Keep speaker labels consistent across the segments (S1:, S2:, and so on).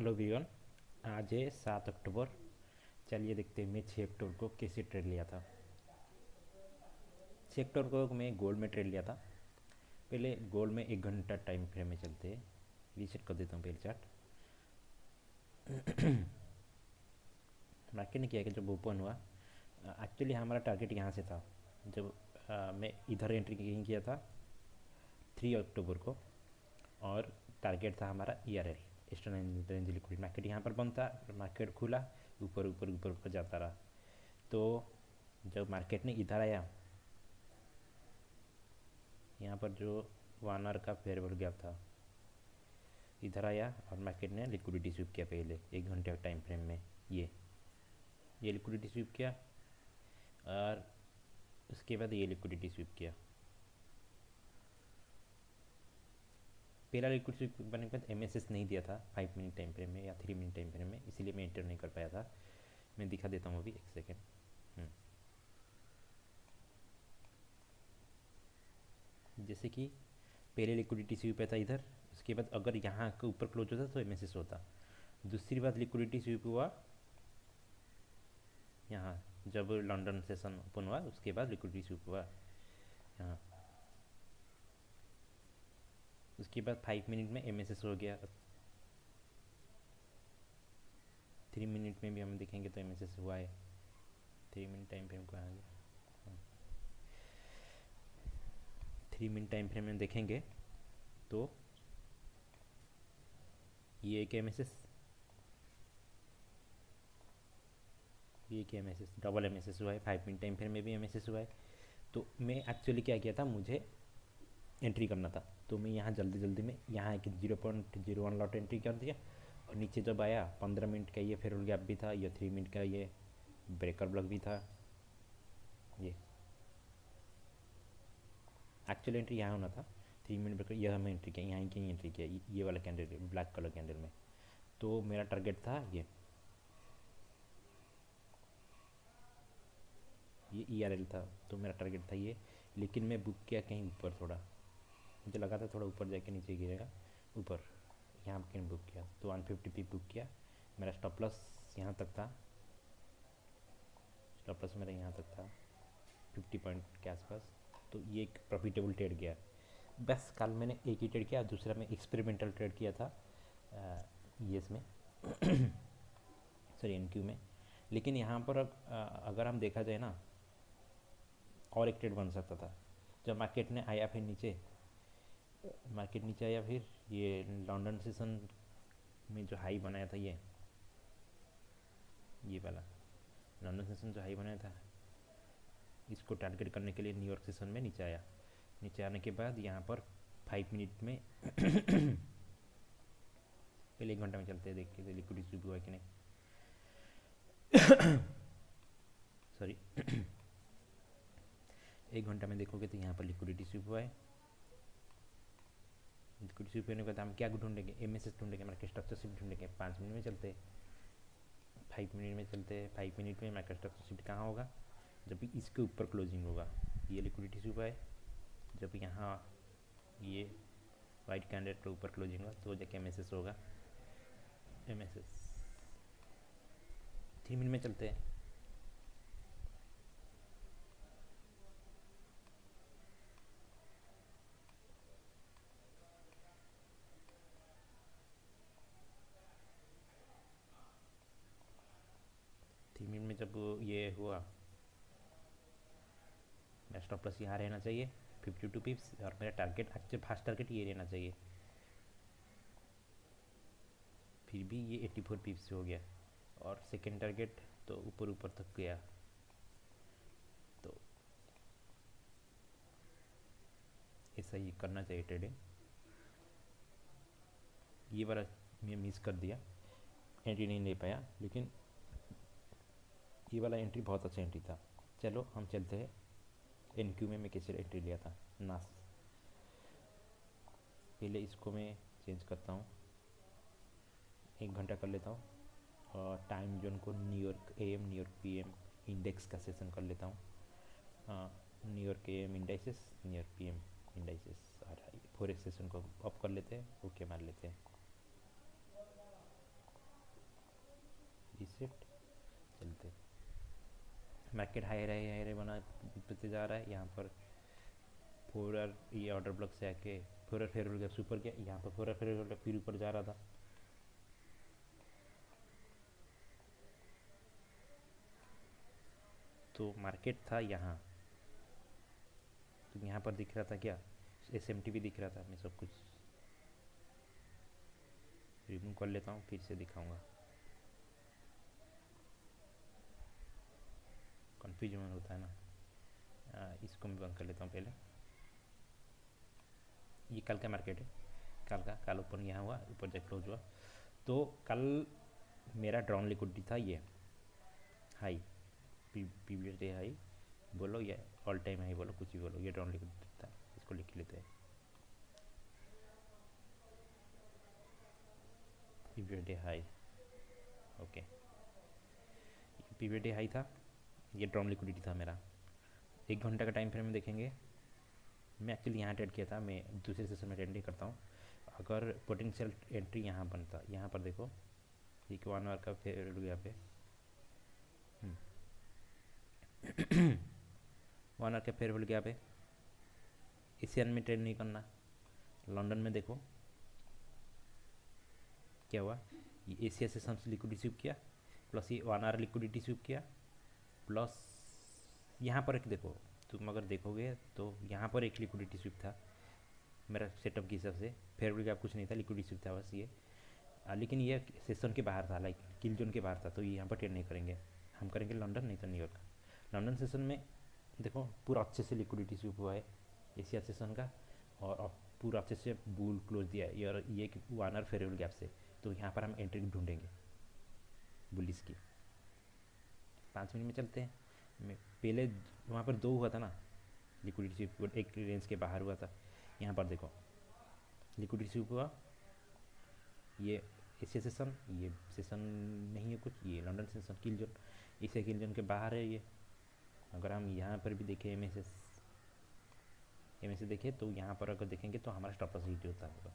S1: Hello everyone. आज है 7 अक्टूबर। चलिए देखते हैं मैं 6 अक्टूबर को कैसे ट्रेड लिया था। 6 अक्टूबर को मैं गोल्ड में ट्रेड लिया था। पहले गोल्ड में 1 घंटा टाइम फ्रेम में चलते हैं। रीसेट कर देता हूँ पहले चार्ट। मार्केट ने किया कि जब ओपन हुआ, एक्चुअली हमारा टारगेट यहाँ से था। जब मैं इधर एंट्री कहीं किया था 3 अक्टूबर को, और टारगेट था हमारा ERL, eastern range liquid. Market यहाँ पर बंद था, मार्केट खुला, ऊपर ऊपर ऊपर ऊपर जाता रहा। तो जब मार्केट ने इधर आया, यहाँ पर जो 1 आवर का फेयरवेल गैप था, इधर आया और मार्केट ने लिक्विडिटी स्वीप किया। पहले 1 घंटे टाइम फ्रेम में ये लिक्विडिटी स्वीप किया, और उसके बाद ये लिक्विडिटी स्वीप किया। पहला लिक्विड स्वीप करने के बाद MSS नहीं दिया था 5 मिनट टाइम फ्रेम में या 3 मिनट टाइम फ्रेम में, इसीलिए मैं एंटर नहीं कर पाया था। मैं दिखा देता हूँ अभी, एक सेकेंड। जैसे कि पहले लिक्विडिटी स्वीप था इधर, उसके बाद अगर यहाँ के ऊपर क्लोज होता तो MSS होता। दूसरी बात लिक्विडिटी स्वीप हुआ यहाँ, जब लंदन सेशन ओपन हुआ उसके बाद लिक्विडिटी स्वीप हुआ यहाँ। उसके बाद 5 मिनट में MSS हो गया। 3 मिनट में भी हम देखेंगे तो MSS हुआ है। 3 मिनट टाइम फ्रेम को आ गया। 3 मिनट टाइम फ्रेम में देखेंगे तो ये एक MSS, ये एक MSS, डबल MSS हुआ है। 5 मिनट टाइम फ्रेम में भी MSS हुआ है। तो मैं एक्चुअली क्या किया था, मुझे एंट्री करना था, तो मैं यहाँ जल्दी जल्दी में यहाँ एक 0.01 लॉट एंट्री कर दिया। और नीचे जब आया 15 मिनट का ये फेयरवेल गैप भी था, ये 3 मिनट का ये ब्रेकर ब्लॉक भी था। ये एक्चुअल एंट्री यहाँ होना था, 3 मिनट ब्रेकर, यह हमें एंट्री किया, यहाँ की एंट्री किया, ये वाला कैंडल, ब्लैक कलर कैंडल में। तो मेरा टारगेट था ये ERL था, तो मेरा टारगेट था ये। लेकिन मैं बुक किया कहीं ऊपर थोड़ा, मुझे लगा था थोड़ा ऊपर जाके नीचे गिरेगा, ऊपर यहाँ पर बुक किया तो 150 बुक किया। मेरा स्टॉप लॉस यहाँ तक था, स्टॉप लॉस मेरा यहाँ तक था 50 पॉइंट के आसपास। तो ये एक प्रॉफिटेबल ट्रेड गया। बस कल मैंने एक ही ट्रेड किया, दूसरा मैं एक्सपेरिमेंटल ट्रेड किया था ES में सॉरी NQ में। लेकिन यहाँ पर अगर हम देखा जाए ना, और एक ट्रेड बन सकता था। जब मार्केट ने आया फिर नीचे, मार्केट नीचे आया, फिर ये लंदन सेशन में जो हाई बनाया था, ये वाला लंदन सेशन जो हाई बनाया था, इसको टारगेट करने के लिए न्यूयॉर्क सेशन में नीचे आया। नीचे आने के बाद यहाँ पर 5 मिनट में पहले 1 घंटा में चलते हैं, देखते थे लिक्विडिटी हुआ है कि नहीं। सॉरी 1 घंटा में देखोगे तो यहाँ पर लिक्विडिटी स्वीप हुआ है। लिक्विडिटी स्वीप होने के बाद हम क्या ढूंढेंगे, MSS ढूंढेंगे, मार्केट स्ट्रक्चर शिफ्ट ढूंढेंगे। 5 मिनट में चलते, 5 मिनट में चलते, 5 मिनट में मार्केट स्ट्रक्चर शिफ्ट कहाँ होगा, जब भी इसके ऊपर क्लोजिंग होगा। ये लिक्विडिटी स्वीप है, जब यहाँ ये वाइट कैंडल के ऊपर क्लोजिंग होगा तो जाके MSS होगा। MSS 3 मिनट में चलते हैं। मिनट में जब ये हुआ, मेरा स्टॉप लॉस यहाँ रहना चाहिए 52 पिप्स, और मेरा टारगेट एक्चुअल फास्ट टारगेट ये रहना चाहिए। फिर भी ये 84 पिप्स से हो गया, और सेकेंड टारगेट तो ऊपर ऊपर तक गया। तो ऐसा ही करना चाहिए ट्रेडिंग। ये वाला मैं मिस कर दिया, एंट्री नहीं ले पाया, लेकिन ये वाला एंट्री बहुत अच्छा एंट्री था। चलो हम चलते हैं NQ में मैं कैसे एंट्री लिया था। नास पहले इसको मैं चेंज करता हूँ, 1 घंटा कर लेता हूँ, और टाइम जोन को New York AM New York PM index का सेशन कर लेता हूँ। New York AM indices, New York PM indices, और 4x सेशन को ऑफ कर लेते हैं, ओके मार लेते हैं। शिफ्ट चलते, मार्केट हाई रहे बना बनते जा रहा है। यहाँ पर फोर ये ऑर्डर ब्लॉक से आके फोर फेयर गैप ऊपर गया, यहाँ पर फोर फेयर गैप फिर ऊपर जा रहा था। तो मार्केट था यहाँ, तो यहाँ पर दिख रहा था क्या, SMT भी दिख रहा था। मैं सब कुछ रिमूव कर लेता हूँ, फिर से दिखाऊंगा, कन्फ्यूजन होता है ना। इसको मैं बंद कर लेता हूँ पहले। ये कल का मार्केट है, कल ऊपर यहाँ हुआ, ऊपर जब क्लोज हुआ तो कल मेरा ड्रॉन लिक्विडिटी था ये हाई, प्रीवियस डे हाई बोलो या ऑल टाइम हाई बोलो, कुछ भी बोलो, ये ड्रॉन लिक्विडिटी था। इसको लिख लेते हैं, previous day high. Okay, previous day high था, ये ड्रॉन लिक्विडिटी था मेरा। 1 घंटा का टाइम फ्रेम में देखेंगे, मैं एक्चुअली यहाँ ट्रेड किया था, मैं दूसरे सेशन में ट्रेड नहीं करता हूँ। अगर पोटेंशियल एंट्री यहाँ बनता, यहाँ पर देखो एक 1 आवर का फेयर यहाँ पे 1 आवर का फेयर होल्ड गया पे, एशियन में ट्रेड नहीं करना। लंदन में देखो क्या हुआ, ये एशिया से सम्स लिक्विडिटी स्वीप किया, प्लस ये 1 आवर लिक्विडिटी स्वीप किया, प्लस यहाँ पर एक देखो, तुम अगर देखोगे तो यहाँ पर एक लिक्विडिटी स्वीप था मेरा सेटअप के हिसाब से। फेयर वैल्यू गैप कुछ नहीं था, लिक्विडिटी स्वीप था बस ये। लेकिन ये सेशन के बाहर था, लाइक किल जोन के बाहर था, तो ये यहाँ पर ट्रेड नहीं करेंगे। हम करेंगे लंदन, नहीं तो न्यूयॉर्क। लंदन सेशन में देखो पूरा अच्छे से लिक्विडिटी स्वीप हुआ है एशिया सेशन का, और पूरा अच्छे से बुल क्लोज दिया है और ये 1 आवर फेयर वैल्यू गैप से। तो यहाँ पर हम एंट्री ढूंढेंगे बुलिस की। 5 मिनट में चलते हैं। मैं पहले वहाँ पर 2 हुआ था ना लिक्विडिटी स्वीप, एक रेंज के बाहर हुआ था। यहाँ पर देखो लिक्विडिटी स्वीप हुआ, ये एशिया सेशन, ये सेशन नहीं है कुछ, ये लंदन सेशन किल जोन, एशिया किल जोन के बाहर है ये। अगर हम यहाँ पर भी देखें एम एस देखें तो यहाँ पर अगर देखेंगे तो हमारा स्टॉप लॉस हिट होता होगा।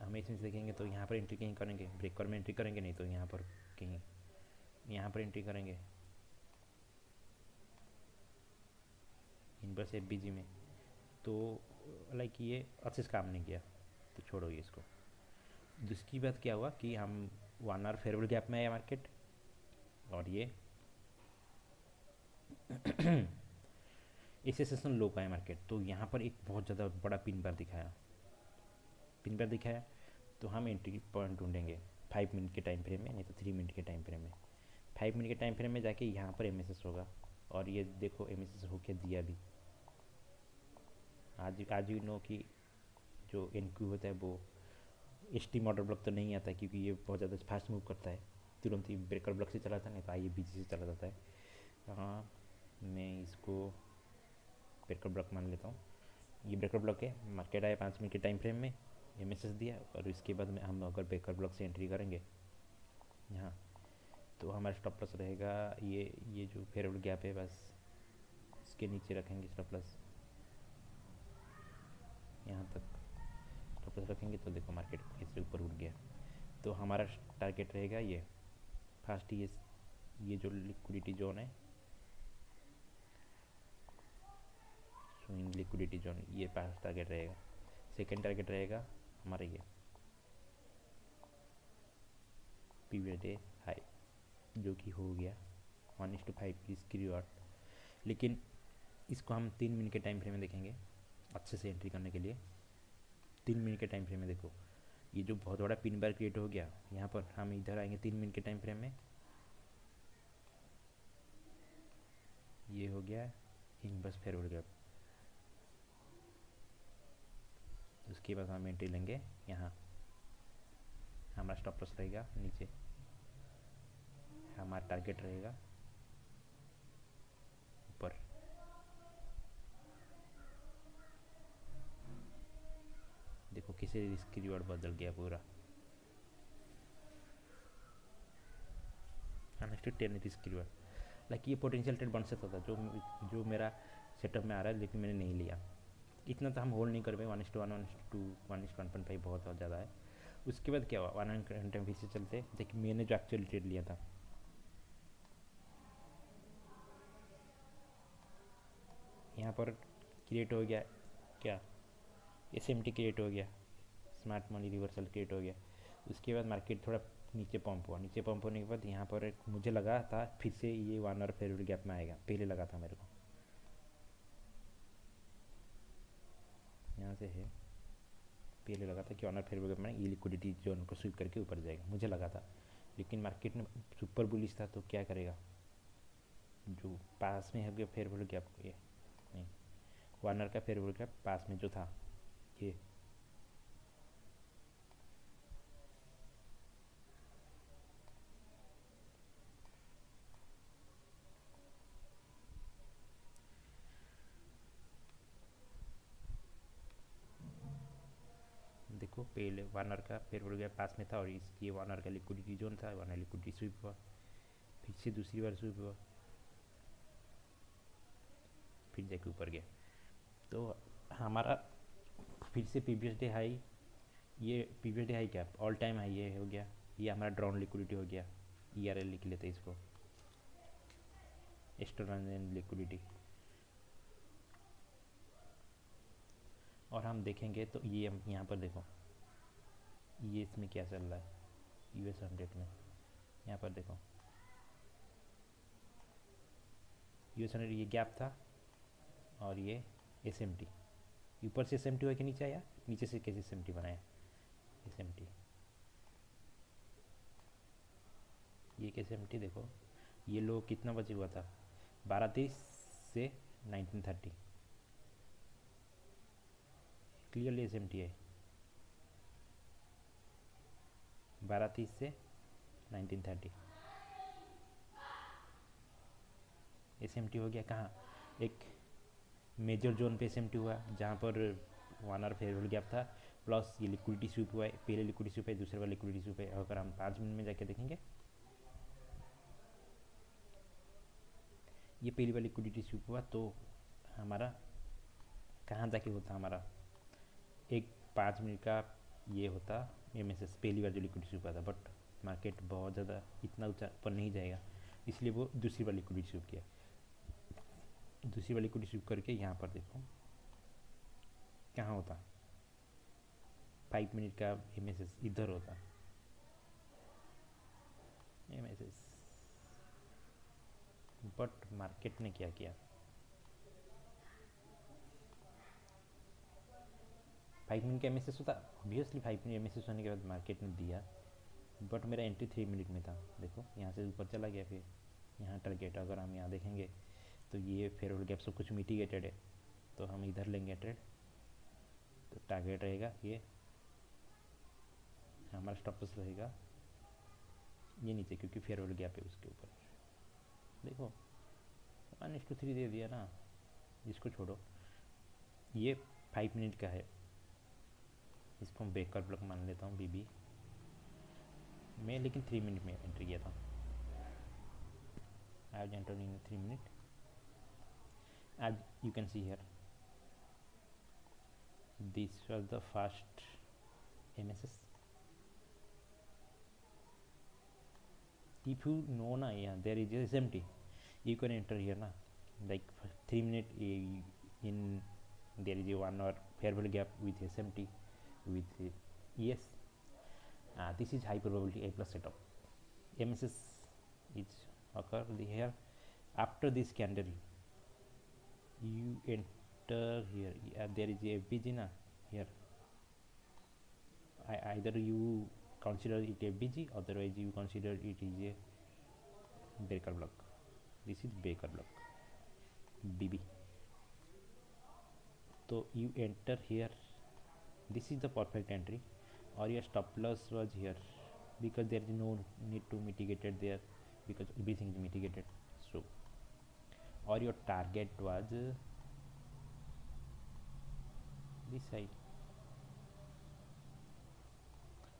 S1: हम इसमें से देखेंगे तो यहाँ पर एंट्री कहीं करेंगे, ब्रेकर में एंट्री करेंगे, नहीं तो यहाँ पर कहीं यहाँ पर एंट्री करेंगे इनवर्स FBG में। तो लाइक ये अच्छे से काम नहीं किया, तो छोड़ो ये इसको। जिसकी बात क्या हुआ कि हम 1 आवर फेयर वैल्यू गैप में आया मार्केट, और ये इसे सेशन लो का है मार्केट। तो यहाँ पर एक बहुत ज़्यादा बड़ा पिन बार दिखाया, तो हम एंट्री पॉइंट ढूंढेंगे 5 मिनट के टाइम फ्रेम में, नहीं तो 3 मिनट के टाइम फ्रेम में। 5 मिनट के टाइम फ्रेम में जाके यहाँ पर MSS होगा, और ये देखो MSS होके दिया भी। आज यू नो कि जो NQ होता है वो ST ऑर्डर ब्लॉक तो नहीं आता, क्योंकि ये बहुत ज़्यादा फास्ट मूव करता है, तुरंत ही ब्रेकर ब्लॉक से चलाता है, नहीं तो IBC से चला जाता है। हाँ, मैं इसको ब्रेकर ब्लॉक मान लेता हूँ। ये ब्रेकर ब्लॉक है, मार्केट आया 5 मिनट के टाइम फ्रेम में, MSS दिया, और इसके बाद में हम अगर ब्रेकर ब्लॉक से एंट्री करेंगे यहाँ, तो हमारा स्टॉप लॉस रहेगा ये जो फेयर वैल्यू गैप है, बस इसके नीचे रखेंगे स्टॉप लॉस, यहाँ तक स्टॉप लॉस रखेंगे। तो देखो मार्केट इससे ऊपर उठ गया, तो हमारा टारगेट रहेगा ये फर्स्ट, ये जो लिक्विडिटी जोन है, स्विंग लिक्विडिटी जोन, ये फर्स्ट टारगेट रहेगा। सेकंड टारगेट रहेगा हमारा ये प्रीवियस डे हाई, जो कि हो गया 1:5 इसकी रिवार्ड। लेकिन इसको हम 3 मिनट के टाइम फ्रेम में देखेंगे अच्छे से एंट्री करने के लिए। 3 मिनट के टाइम फ्रेम में देखो, ये जो बहुत बड़ा पिन बार क्रिएट हो गया, यहाँ पर हम इधर आएंगे 3 मिनट के टाइम फ्रेम में, ये हो गया इनवर्स फेयर वैल्यू गैप। उसके बाद हम एंट्री लेंगे यहाँ, हमारा स्टॉप लॉस रहेगा नीचे, हमारा टारगेट रहेगा ऊपर। देखो किसी रिस्क रिवॉर्ड बदल गया पूरा, अनएक्सपेक्टेड रिस्क रिवॉर्ड। लाइक ये पोटेंशियल ट्रेड बन सकता था, जो मेरा सेटअप में आ रहा है, लेकिन मैंने नहीं लिया। इतना तो हम होल्ड नहीं कर पाए, 1:1, 1:2, 1:1.5 बहुत ज़्यादा है। उसके बाद क्या हुआ, 1 घंटे में फिर से चलते। देखिए मैंने जो एक्चुअली ट्रेड लिया था यहाँ पर क्रिएट हो गया क्या, SMT क्रिएट हो गया, स्मार्ट मनी रिवर्सल क्रिएट हो गया। उसके बाद मार्केट थोड़ा नीचे पंप हुआ, नीचे पंप होने के बाद यहाँ पर मुझे लगा था फिर से ये 1 आवर फेवरेट गैप में आएगा, पहले लगा था मेरे को, यहाँ से है, पहले लगा था कि 1 आवर फेवरेट गैप में ये लिक्विडिटी जोन को स्वीप करके ऊपर जाएगा, मुझे लगा था। लेकिन मार्केट में सुपर बुलिश था तो क्या करेगा, जो पास में है फेवरेट गैप, ये नहीं, 1 आवर का फेवरेट गैप पास में जो था ये, देखो पहले 1 आवर का फेवरेट गैप पास में था और ये 1 आवर का लिक्विडिटी जोन था, 1 आवर लिक्विडिटी स्वीप हुआ, फिर से दूसरी बार स्वीप हुआ, फिर जाके ऊपर गया। तो हमारा फिर से प्रीवियस डे हाई, ये प्रीवियस डे हाई क्या ऑल टाइम हाई ये हो गया, ये हमारा ड्रॉन लिक्विडिटी हो गया, ERL लिख लेते हैं इसको, एक्सटर्नल लिक्विडिटी। और हम देखेंगे तो ये हम यहाँ पर देखो, ये इसमें क्या चल रहा है US 100 में, यहाँ पर देखो US 100 ये गैप था और ये SMT, ऊपर से SMT हुआ कि नीचे आया, नीचे से कैसे SMT बनाया, SMT ये कैसे SMT देखो, ये लो कितना बजे हुआ था, 12:30 से 19:30, क्लियरली SMT है, 12:30 से 19:30 SMT हो गया। कहाँ, एक मेजर जोन पे SMT हुआ जहाँ पर 1 आवर फेवरेट गैप था, प्लस ये लिक्विडिटी स्वीप हुआ है, पहले लिक्विडिटी स्वीप है, दूसरे बार लिक्विडिटी स्वीप है। अगर हम 5 मिनट में जाके देखेंगे, ये पहली बार लिक्विडिटी स्वीप हुआ तो हमारा कहाँ जाके होता, हमारा एक 5 मिनट का ये होता MSS, पहली बार जो लिक्विडिटी स्वीप हुआ था, बट मार्केट बहुत ज़्यादा इतना ऊंचा ऊपर नहीं जाएगा, इसलिए वो दूसरी बार लिक्विडिटी स्वीप किया, दूसरी बार लिक्विडिटी स्वीप करके यहाँ पर देखो कहाँ होता, 5 मिनट का MSS इधर होता, MSS, बट मार्केट ने क्या किया, 5 मिनट का MSS होता, ऑब्वियसली 5 मिनट MSS होने के बाद मार्केट ने दिया, बट मेरा एंट्री 3 मिनट में था, देखो यहाँ से ऊपर चला गया, फिर यहाँ टारगेट, अगर हम यहाँ देखेंगे तो ये फेवरेट गैप सब कुछ मिटिगेटेड है, तो हम इधर लेंगे ट्रेड, तो टारगेट रहेगा ये, हमारा स्टॉप लॉस रहेगा ये नीचे, क्योंकि फेवरेट गैप है उसके ऊपर, देखो 1:3 दे दिया ना, इसको छोड़ो, ये 5 मिनट का है, इसको हम बेकर ब्लॉक मान लेता हूँ BB मैं, लेकिन 3 मिनट में एंट्री किया था, I have entered in 3 minute, as you can see here this was the first MSS, if you know na, yeah, there is SMT, you can enter here na, like 3 minute in there is a 1 hour fair value gap with SMT with yes, this is high probability A plus setup, MSS is occur here after this candle, you enter here, there is a FBG na here, either you consider it FBG, otherwise you consider it is a Baker block, this is Baker block BB, so you enter here, this is the perfect entry, or your stop loss was here, because there is no need to mitigate it there, because everything is mitigated, so or your target was this side,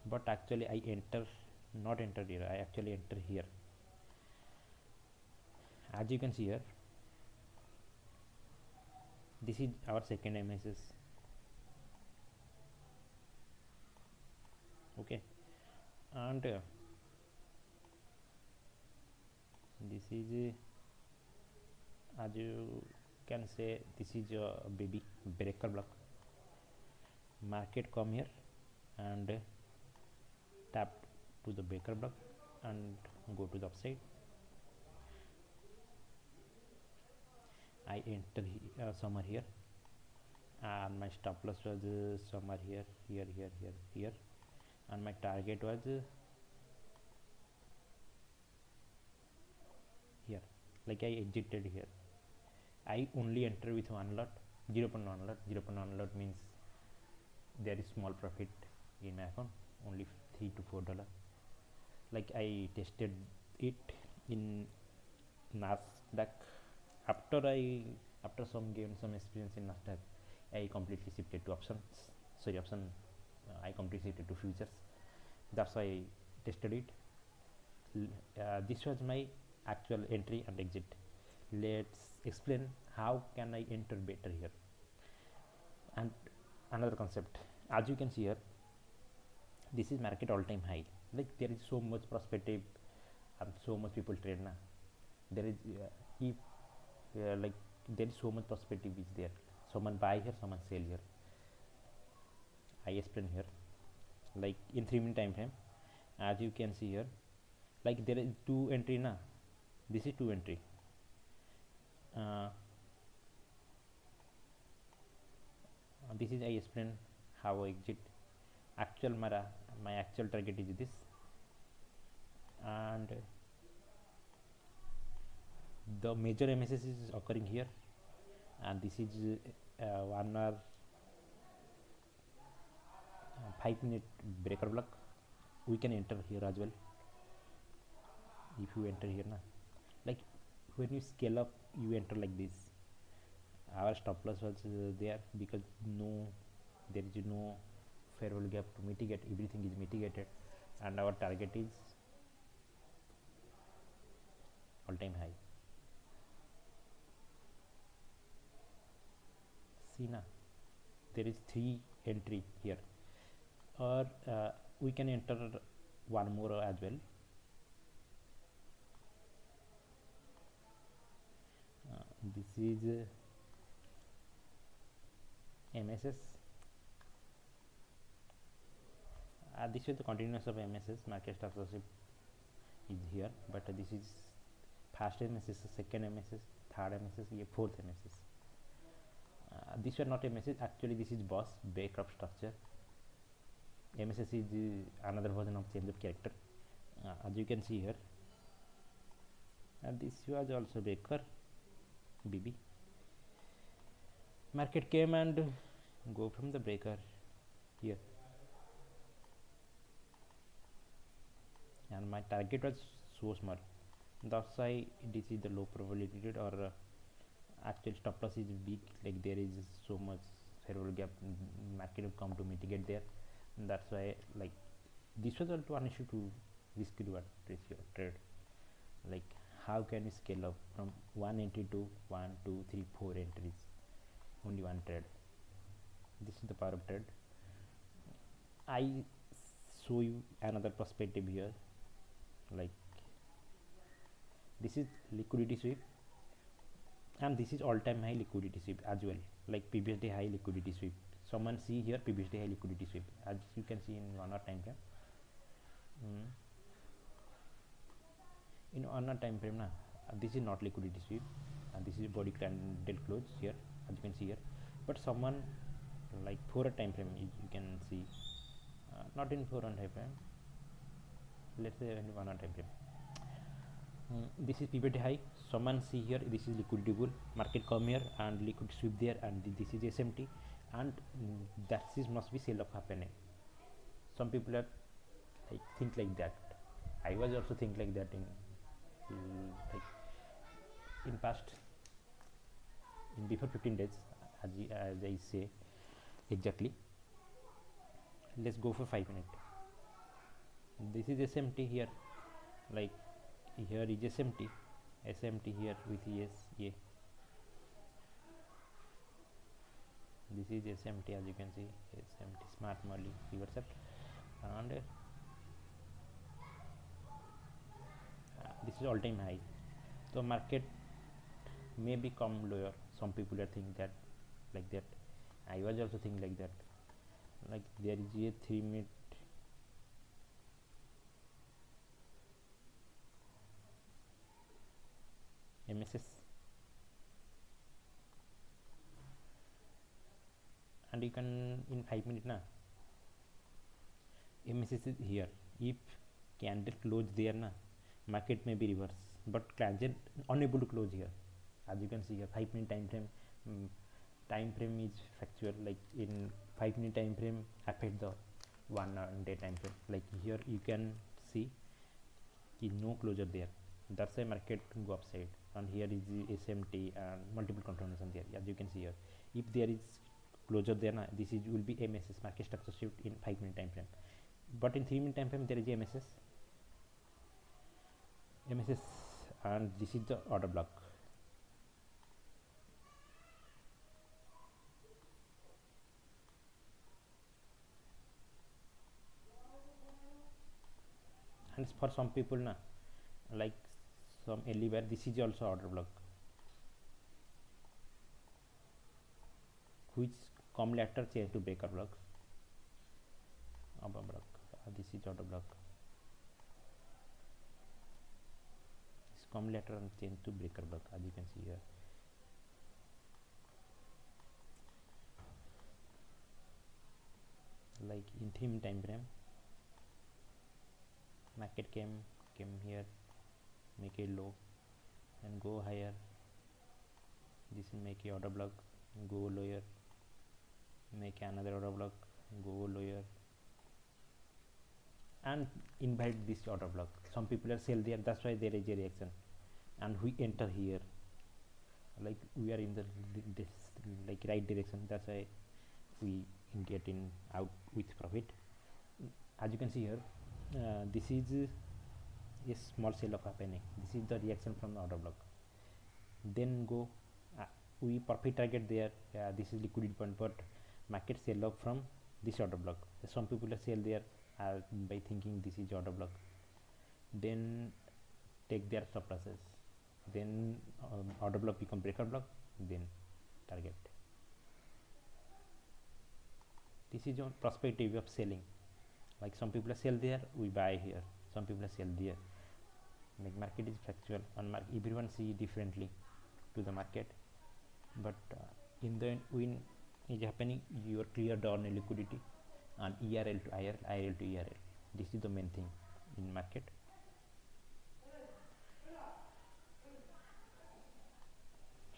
S1: but actually I not enter here, I actually enter here, as you can see here, this is our second MSS, okay, and this is as you can say this is a baby breaker block. Market come here and tap to the breaker block and go to the upside. I enter somewhere here, and my stop loss was somewhere here, and my target was here. Like I exited here. I only enter with one lot, 0.1 lot. 0.1 lot means there is small profit in my account, only $3 to $4. Like I tested it in Nasdaq. After some gain some experience in Nasdaq, I completely shifted to options. I completely shifted to futures. That's why I tested it. This was my actual entry and exit. Let's explain how can I enter better here. And another concept, as you can see here, this is market all-time high. Like there is so much perspective and so much people trade now. There is if like there is so much perspective is there. Someone buy here, someone sell here. I explain here. Like in 3-minute time frame, as you can see here, like there is two entry now. This is two entry. This is I explain how I exit. Actual my actual target is this, and the major MSS is occurring here, and this is 1 hour 5-minute breaker block. We can enter here as well. If you enter here now, like when you scale up, you enter like this. Our stop loss was there because there is no fair value gap to mitigate. Everything is mitigated, and our target is all-time high. See now, there is 3 entry here, or we can enter one more as well. This is MSS. This is the continuous of MSS. Market stop loss is here, but this is first MSS, second MSS, third MSS, fourth MSS. This is not MSS. Actually, this is boss Baycroft structure. MSS is another version of change of character. As you can see here, and this was also Baker BB. Market came and go from the breaker here, and my target was so small. That's why this is the low probability, or actual stop loss is big. Like there is so much fair value gap, market will come to mitigate there. And that's why like this was also an issue to risk reward ratio trade. Like how can you scale up from 1 entry to 1, 2, 3, 4 entries, only one trade. This is the power of trade. I show you another perspective here. Like this is liquidity sweep, and this is all-time high liquidity sweep as well. Like previous day high liquidity sweep. Someone see here previous day high liquidity sweep, as you can see in 1 hour time frame. In 1 hour time frame, this is not liquidity sweep, and this is body candle close here, as you can see here. But someone like 4 hour time frame, you can see, not in 4 hour time frame. Let's say in 1 hour time frame. This is pivot high. Someone see here, this is liquidity bull. Market come here and liquid sweep there, and this is SMT, and that is must be sell off happening. Some people are like think like that. I was also think like that in past, in before 15 days, as I say exactly. Let's go for 5 minutes. This is SMT here, like here is SMT here with ESA. This is SMT, as you can see, SMT smart Marley reversal, and this is all-time high. So market may become lower, some people are think that like that. I was also think like that. Like there is a 3 minute MSS, and you can in 5 minutes na MSS is here. If candle close there na, market may be reverse, but candle unable to close here. As you can see here, 5 minute time frame. Time frame is factual. Like in 5 minute time frame affect the 1 day time frame. Like here you can see no closure there. That's why market go upside. And here is the SMT and multiple confirmation there. As you can see here, if there is closure there na, this is will be MSS, market structure shift in 5 minute time frame. But in 3 minute time frame there is MSS, and this is the order block. And for some people na, like some early where this is also order block, which come later change to breaker blocks. This is order block. This come later and change to breaker block, as you can see here. Like in 3 minute time frame, market came here, make a low and go higher. This will make a order block, go lower, make another order block, go lower, and invite this order block. Some people are sell there, that's why there is a reaction, and we enter here. Like we are in the this like right direction, that's why we get in out with profit. As you can see here, this is a small sell off happening. This is the reaction from the order block. Then go we profit target there. This is liquidity point, but market sell off from this order block. Some people are sell there by thinking this is order block, then take their stop losses, then order block become breaker block, then target. This is on perspective of selling. Like some people are sell there, we buy here. Some people are sell there. Like market is factual, and everyone see differently to the market, but in the end when is happening, you are clear down in liquidity and ERL to IRL to ERL. This is the main thing in market.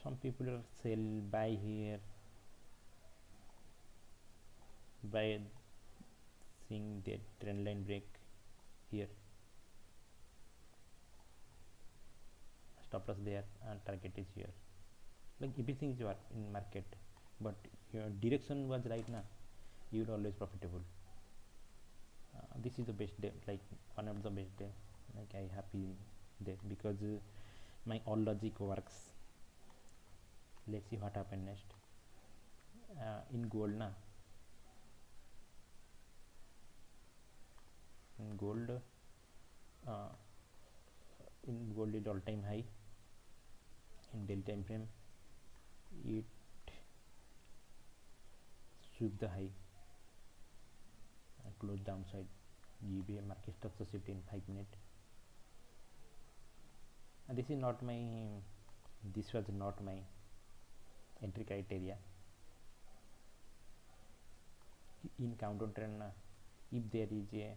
S1: Some people are sell buy here by seeing the trend line break here, stop loss there, and target is here. Like everything is work in market, but your direction was right now, you will always profitable. This is the best day, like one of the best day. Like I happy day because my all logic works. Let's see what happen next. In gold na, in gold is all time high in daily time frame. It sweep the high and close downside, give a market structure shift in 5 minutes. And this was not my entry criteria. In counter trend na, if there is a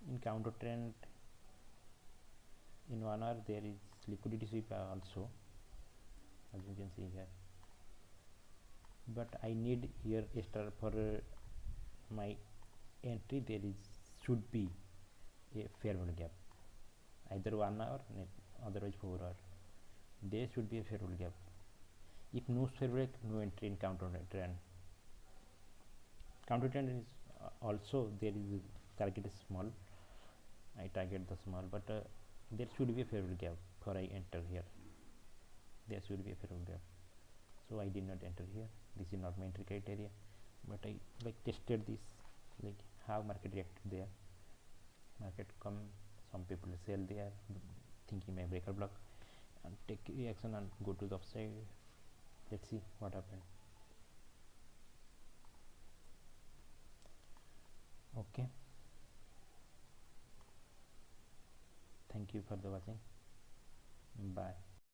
S1: in counter trend in 1 hour, there is liquidity sweep also, as you can see here, but I need here extra for my entry. There is should be a fair value gap, either 1 hour, otherwise 4 hour. There should be a fair value gap. If no fair value, no entry in counter trend. Counter trend is also there is target is small. I target the small, but there should be a fair value gap for I enter here. There should be a fair value gap, so I did not enter here. This is not my entry criteria, but I like tested this, like how market reacted there. Market come, some people sell there thinking my breaker block, and take reaction and go to the upside. Let's see what happened. Okay, thank you for the watching. Bye.